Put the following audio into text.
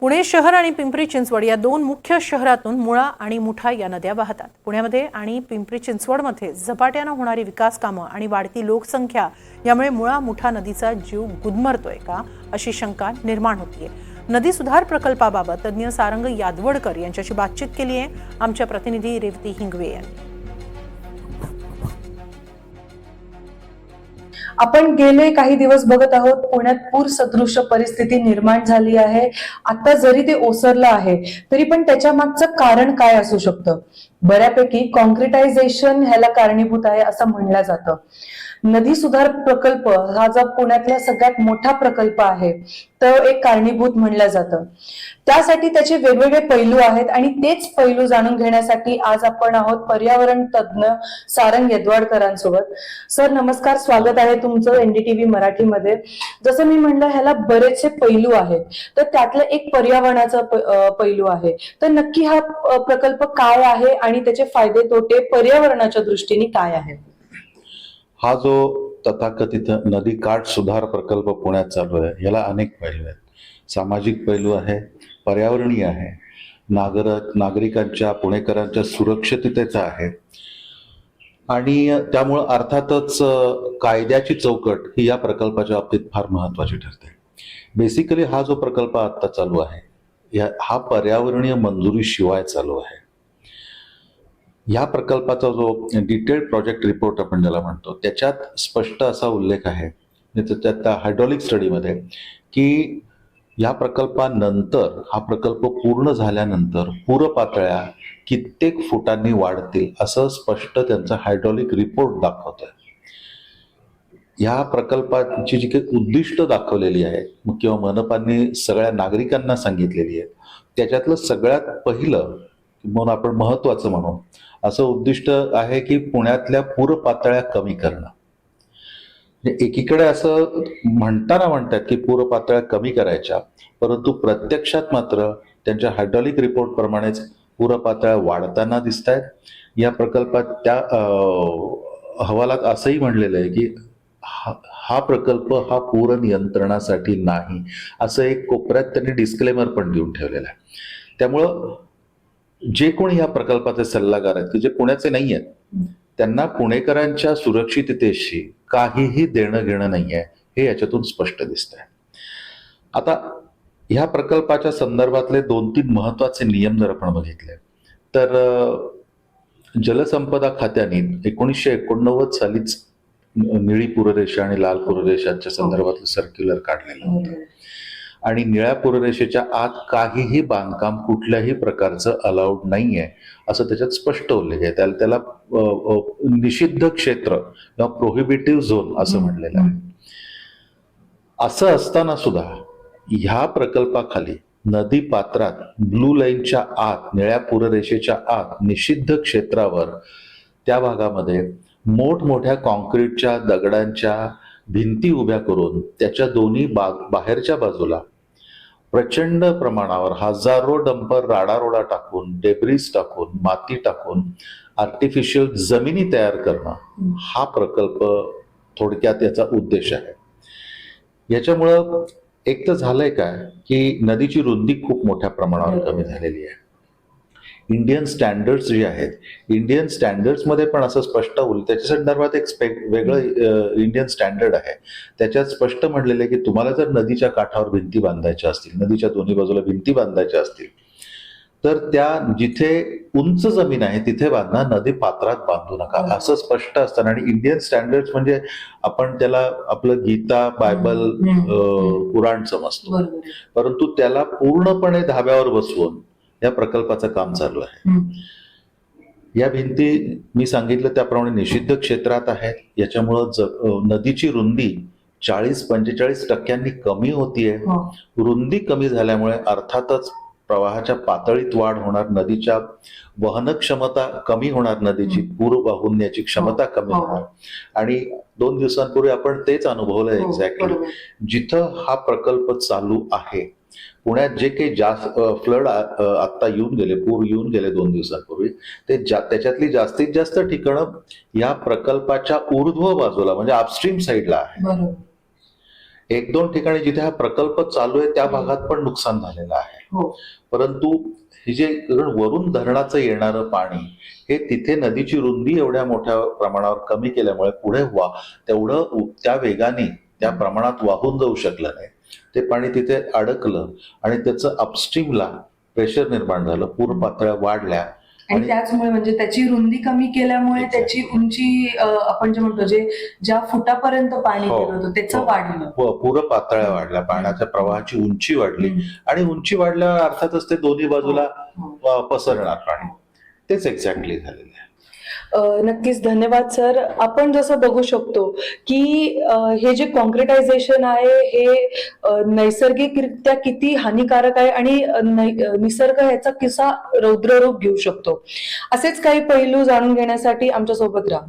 पुणे शहर आणि पिंपरी चिंचवड या दोन मुख्य शहरातून मुळा आणि मुठा या नद्या वाहतात। पुण्यामध्ये आणि पिंपरी चिंचवडमध्ये झपाट्याने होणारी विकास कामं आणि वाढती लोकसंख्या यामुळे मुळा मुठा नदीचा जीव गुदमरतोय का अशी शंका निर्माण होतीये। नदी सुधार प्रकल्पाबाबत तज्ञ सारंग यादवडकर यांच्याशी बातचीत केली आहे आमच्या प्रतिनिधी रेवती हिंगवे यांनी। आपण गेले काही दिवस बघत आहोत पुण्यात पूर सदृश परिस्थिती निर्माण झाली आहे। आता जरी ते ओसरलं आहे तरी पण त्याच्या मागचं कारण काय असू शकतं? बऱ्यापैकी कॉन्क्रिटायझेशन ह्याला कारणीभूत आहे असं म्हणलं जातं। नदी सुधार प्रकल्प हा जो पुण्यातला सगळ्यात मोठा प्रकल्प आहे तो एक कारणीभूत म्हणलं जातं। त्यासाठी त्याचे वेगवेगळे पैलू आहेत आणि तेच पैलू जाणून घेण्यासाठी आज आपण आहोत पर्यावरण तज्ञ सारंग यादवडकरांसोबत। सर नमस्कार, स्वागत आहे तुमचं एनडीटीव्ही मराठीमध्ये। जसं मी म्हणलं ह्याला बरेचसे पैलू आहेत, तर त्यातलं एक पर्यावरणाचा पैलू आहे। तर नक्की हा प्रकल्प काय आहे आणि त्याचे फायदे तोटे पर्यावरणाच्या दृष्टीने काय आहेत? हा जो तथाकथित नदी काठ सुधार प्रकल्प पुण्यात चालू आहे याला अनेक पैलू आहेत। सामाजिक पैलू आहे, पर्यावरणीय आहे, नागरिकांच्या पुणेकरांच्या सुरक्षिततेचा आहे आणि त्यामुळं अर्थातच कायद्याची चौकट ही या प्रकल्पाच्या बाबतीत फार महत्वाची ठरते। बेसिकली हा जो प्रकल्प आता चालू आहे हा पर्यावरणीय मंजुरी शिवाय चालू आहे। या प्रकल्पाचा जो डिटेल्ड प्रोजेक्ट रिपोर्ट आपण ज्याला म्हणतो त्याच्यात स्पष्ट असा उल्लेख आहे त्या हायड्रॉलिक स्टडीमध्ये की या प्रकल्पानंतर हा प्रकल्प पूर्ण झाल्यानंतर पूर पातळ्या कित्येक फुटांनी वाढतील असं स्पष्ट त्यांचा हायड्रॉलिक रिपोर्ट दाखवतोय। या प्रकल्पाची जी काही उद्दिष्ट दाखवलेली आहेत किंवा मनपाने सगळ्या नागरिकांना सांगितलेली आहे त्याच्यातलं सगळ्यात पहिलं म्हणून आपण महत्वाचं म्हणू असं उद्दिष्ट आहे की पुण्यातल्या पूर पातळ्या कमी करणं। एकीकडे असं म्हणतात की पूर पातळ्या कमी करायच्या, परंतु प्रत्यक्षात मात्र त्यांच्या हायड्रॉलिक रिपोर्ट प्रमाणेच पूर पातळ्या वाढताना दिसत आहेत। या प्रकल्पात त्या अहवालात असंही म्हणलेलं आहे की हा प्रकल्प हा पूर नियंत्रणासाठी नाही असं एक कोपऱ्यात त्यांनी डिस्क्लेमर पण देऊन ठेवलेलं आहे। त्यामुळं जे कोणी या प्रकल्पाचे सल्लागार आहेत की जे पुण्याचे नाही आहेत त्यांना पुणेकरांच्या सुरक्षिततेशी काहीही देणं घेणं नाहीये हे याच्यातून स्पष्ट दिसतंय। आता ह्या प्रकल्पाच्या संदर्भातले 2-3 महत्वाचे नियम जर आपण बघितले तर जलसंपदा खात्याने 1989 सालीच निळी पूररेषा आणि लाल पूररेषांच्या संदर्भातलं सर्क्युलर काढलेलं होतं आणि निळ्या पूररेषेच्या आत काहीही बांधकाम कुठल्याही प्रकारचं अलाउड नाहीये असं त्याच्यात स्पष्ट उल्लेख आहे। त्याला निषिद्ध क्षेत्र किंवा प्रोहिबिटिव्ह झोन असं म्हणलेलं आहे। असं असताना सुद्धा ह्या प्रकल्पाखाली नदी पात्रात ब्लू लाईनच्या आत निळ्या पूररेषेच्या आत निषिद्ध क्षेत्रावर त्या भागामध्ये मोठमोठ्या कॉन्क्रीटच्या दगडांच्या भिंती उभ्या करून त्याच्या दोन्ही बाहेरच्या बाजूला प्रचंड प्रमाणावर हजारो डंपर राडारोडा टाकून डेब्रिस टाकून माती टाकून आर्टिफिशियल जमिनी तयार करणं हा प्रकल्प थोडक्यात याचा उद्देश आहे। याच्यामुळं एक तर झालंय काय की नदीची रुंदी खूप मोठ्या प्रमाणावर कमी झालेली आहे। इंडियन स्टँडर्ड्स जे आहेत इंडियन स्टँडर्ड्स मध्ये पण असं स्पष्ट त्याच्या संदर्भात एक वेगळं इंडियन स्टँडर्ड आहे। त्याच्यात स्पष्ट म्हणलेलं आहे की तुम्हाला जर नदीच्या काठावर भिंती बांधायच्या असतील, नदीच्या दोन्ही बाजूला भिंती बांधायच्या असतील तर त्या जिथे उंच जमीन आहे तिथे बांधा, नदी पात्रात बांधू नका असं स्पष्ट असताना आणि इंडियन स्टँडर्ड्स म्हणजे आपण त्याला आपलं गीता बायबल कुराण समजतो, परंतु त्याला पूर्णपणे धाब्यावर बसवून या प्रकल्पाचं काम चालू आहे। या भिंती मी सांगितलं त्याप्रमाणे निषिद्ध क्षेत्रात आहेत। याच्यामुळं नदीची रुंदी 40-45% कमी होतीये। रुंदी कमी झाल्यामुळे अर्थातच प्रवाहाच्या पातळीत वाढ होणार, नदीच्या वहन क्षमता कमी होणार, नदीची पूर वाहून याची क्षमता कमी होणार आणि 2 दिवसांपूर्वी आपण तेच अनुभवलंय एक्झॅक्टली। जिथं हा प्रकल्प चालू आहे पुण्यात जे काही जास्त फ्लड आता येऊन गेले, पूर येऊन गेले 2 दिवसांपूर्वी, ते त्याच्यातली जास्तीत जास्त ठिकाणं या प्रकल्पाच्या ऊर्ध्व बाजूला म्हणजे अपस्ट्रीम साईडला आहे। 1-2 ठिकाणी जिथे हा प्रकल्प चालू आहे त्या भागात पण नुकसान झालेलं आहे। हो. परंतु हे जे वरून धरणाचं येणारं पाणी हे तिथे नदीची रुंदी एवढ्या मोठ्या प्रमाणावर कमी केल्यामुळे पुढे तेवढं त्या वेगाने त्या प्रमाणात वाहून जाऊ शकलं नाही. ते पाणी तिथे अडकलं आणि त्याचं अपस्ट्रीमला प्रेशर निर्माण झालं, पूर पातळ्या वाढल्या आणि त्याचमुळे म्हणजे त्याची रुंदी कमी केल्यामुळे त्याची उंची आपण जे म्हणतो ज्या फुटापर्यंत पाणी गेलं होतं त्याचं वाढलं. पूर पातळ्या वाढल्या, पाण्याच्या प्रवाहाची उंची वाढली आणि उंची वाढल्यावर अर्थातच ते दोन्ही बाजूला पसरणार पाणी. तेच एक्झॅक्टली झालेलं आहे. नक्कीच धन्यवाद सर. आपण जसं बघू शकतो की हे जे कॉन्क्रिटायझेशन आहे हे नैसर्गिकरित्या किती हानिकारक आहे आणि निसर्ग ह्याचा कसा रौद्र रूप घेऊ शकतो, असेच काही पैलू जाणून घेण्यासाठी आमच्या सोबत राहा.